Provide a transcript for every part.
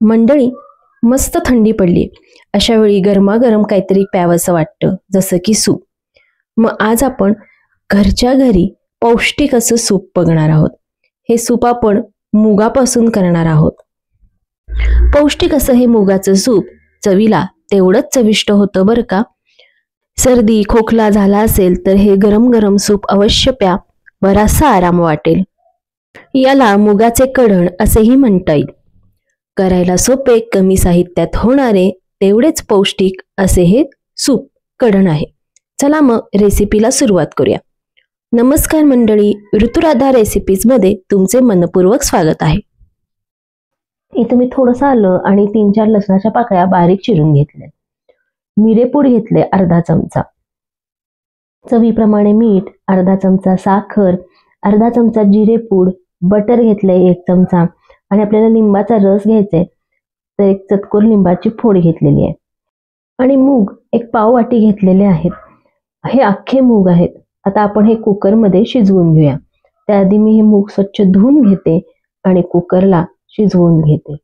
मंडळी, मस्त थंडी पडली. अशा वेळी गरमागरम काहीतरी प्यावंसं वाटतं, जसं की सूप. मग आज आपण घरच्या घरी पौष्टिक असं सूप बघणार आहोत. हे सूप आपण मुगापासून करणार आहोत. पौष्टिक असं हे मुगाचं सूप चवीला तेवढंच चविष्ट होतं बरं का. सर्दी खोकला झाला असेल तर हे गरम गरम सूप अवश्य प्या, बराचसा आराम वाटेल. याला मुगाचे कढण असेही म्हणता येईल. करायला सोपे, कमी साहित्यात होणारे, तेवढेच पौष्टिक असे हे सूप कढण आहे. चला मग रेसिपीला सुरुवात करूया. नमस्कार मंडळी, ऋतुराधा रेसिपीज मध्ये तुमचे मनपूर्वक स्वागत आहे. इथे मी थोडंसं आलं आणि 3-4 लसणाच्या पाकळ्या बारीक चिरून घेतल्या. मिरेपूड घेतले अर्धा चमचा, चवीप्रमाणे मीठ, अर्धा चमचा साखर, अर्धा चमचा जिरेपूड, बटर घेतले 1 चमचा आणि आपल्याला लिंबाचा रस घ्यायचा आहे तर 1 चतकोर लिंबाची फोड घेतलेली आहे आणि मूग 1 पाव वाटी घेतलेले आहेत. हे अख्खे मूग आहेत. आता आपण हे कुकरमध्ये शिजवून घेऊया. त्याआधी मी हे मूग स्वच्छ धुवून घेते आणि कुकरला शिजवून घेते.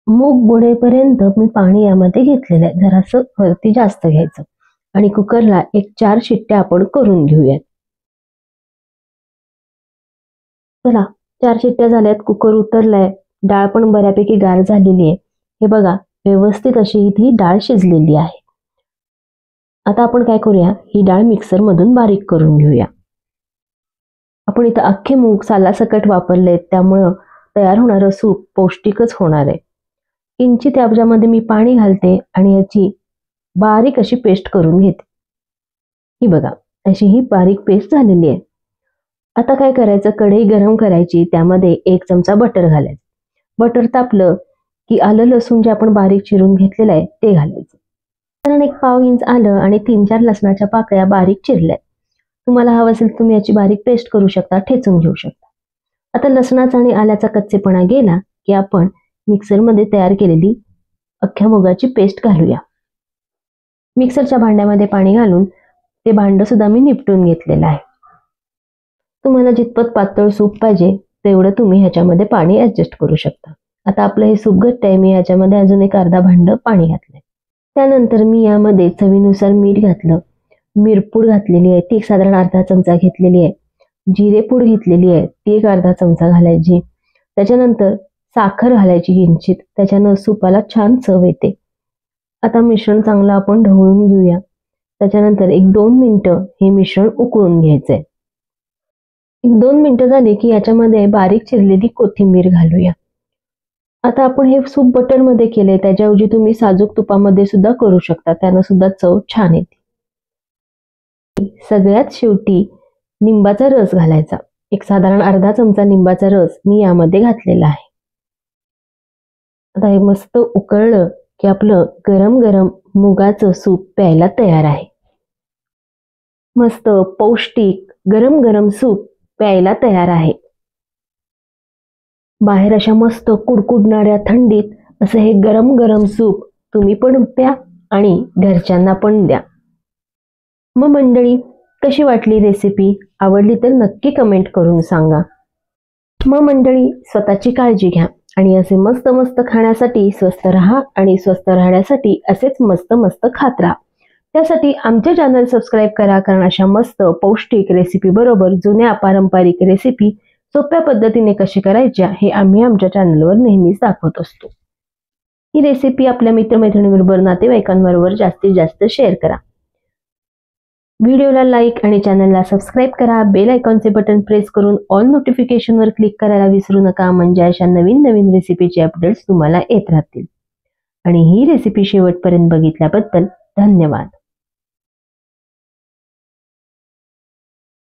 मूग बुडेपर्यंत मी पाणी यामध्ये घेतलेलं आहे. जरासं वरती जास्त घ्यायचं आणि कुकरला 1-4 शिट्ट्या आपण करून घेऊयात. चला, 4 शिट्ट्या झाल्यात, कुकर उतरलाय, डाळ पण बऱ्यापैकी गार झालेली आहे. हे बघा, व्यवस्थित अशी ही डाळ शिजलेली आहे. आता आपण काय करूया, ही डाळ मिक्सर मधून बारीक करून घेऊया. आपण इथं अख्खे मूग सालासकट वापरले, त्यामुळं तयार होणारं सूप पौष्टिकच होणार आहे. किंचित त्याच्यामध्ये मी पाणी घालते आणि याची बारीक अशी पेस्ट करून घेते. ही बघा, अशी ही बारीक पेस्ट झालेली आहे. आता काय करायचं, कढई गरम करायची, त्यामध्ये 1 चमचा बटर घालायचं. बटर तापलं की आलं लसूण जे आपण बारीक चिरून घेतलेलं आहे ते घालायचं. कारण 1 पाव इंच आलं आणि 3-4 लसणाच्या पाकळ्या बारीक चिरल्या. तुम्हाला हवं असेल तुम्ही याची बारीक पेस्ट करू शकता, ठेचून घेऊ शकता. आता लसणाचा आणि आल्याचा कच्चेपणा गेला की आपण मिक्सरमध्ये तयार केलेली अख्ख्या मुगाची पेस्ट घालूया. मिक्सरच्या भांड्यामध्ये पाणी घालून ते भांडं सुद्धा मी निपटून घेतलेलं आहे. तुम्हाला जितपत पातळ सूप पाहिजे तेवढं तुम्ही ह्याच्यामध्ये पाणी ऍडजस्ट करू शकता. आता आपलं हे सूप घट्ट आहे, मी ह्याच्यामध्ये अजून 1 अर्धा भांड पाणी घातलंय. त्यानंतर मी यामध्ये चवीनुसार मीठ घातलं, मिरपूड घातलेली आहे, ती साधारण अर्धा चमचा घेतलेली आहे, जिरेपूड घेतलेली आहे, ती 1 अर्धा चमचा घालायची. त्याच्यानंतर साखर घालायची किंचित, त्याच्यानं सूपाला छान चव येते. आता मिश्रण चांगलं आपण ढवळून घेऊया. त्याच्यानंतर 1-2 मिनिटं हे मिश्रण उकळून घ्यायचंय. 1-2 मिनिटं झाली की याच्यामध्ये बारीक चिरलेली कोथिंबीर घालूया. आता आपण हे सूप बटर मध्ये केले, त्याच्याऐवजी तुम्ही साजूक तुपामध्ये सुद्धा करू शकता, त्यानं सुद्धा चव छान येते. सगळ्यात शेवटी लिंबाचा रस घालायचा. एक साधारण अर्धा चमचा लिंबाचा रस मी यामध्ये घातलेला आहे. आता हे मस्त उकळलं की आपलं गरम गरम मुगाचं सूप प्यायला तयार आहे. मस्त पौष्टिक गरम गरम सूप प्यायला तयार आहे. बाहेर अशा मस्त कुडकुडणाऱ्या थंडीत असं हे गरम गरम सूप तुम्ही पण प्या आणि घरच्यांना पण द्या. मग मंडळी, कशी वाटली रेसिपी? आवडली तर नक्की कमेंट करून सांगा. मग मंडळी, स्वतःची काळजी घ्या आणि असे मस्त मस्त खाण्यासाठी स्वस्थ राहा आणि स्वस्थ राहण्यासाठी असेच मस्त मस्त खात राहा. त्यासाठी आमचे चॅनल सबस्क्राईब करा, कारण अशा मस्त पौष्टिक रेसिपी बरोबर जुन्या पारंपरिक रेसिपी सोप्या पद्धतीने कशी करायच्या हे आम्ही आमच्या चॅनलवर नेहमीच दाखवत असतो. ही रेसिपी आपल्या मित्रमैत्रिणींबरोबर, नातेवाईकांबरोबर जास्तीत जास्त शेअर करा. व्हिडिओला लाईक आणि चॅनलला सबस्क्राईब करा. बेल आयकॉनचे बटन प्रेस करून ऑल नोटिफिकेशनवर क्लिक करायला विसरू नका, म्हणजे अशा नवीन नवीन रेसिपीचे अपडेट्स तुम्हाला येत राहतील. आणि ही रेसिपी शेवटपर्यंत बघितल्याबद्दल धन्यवाद.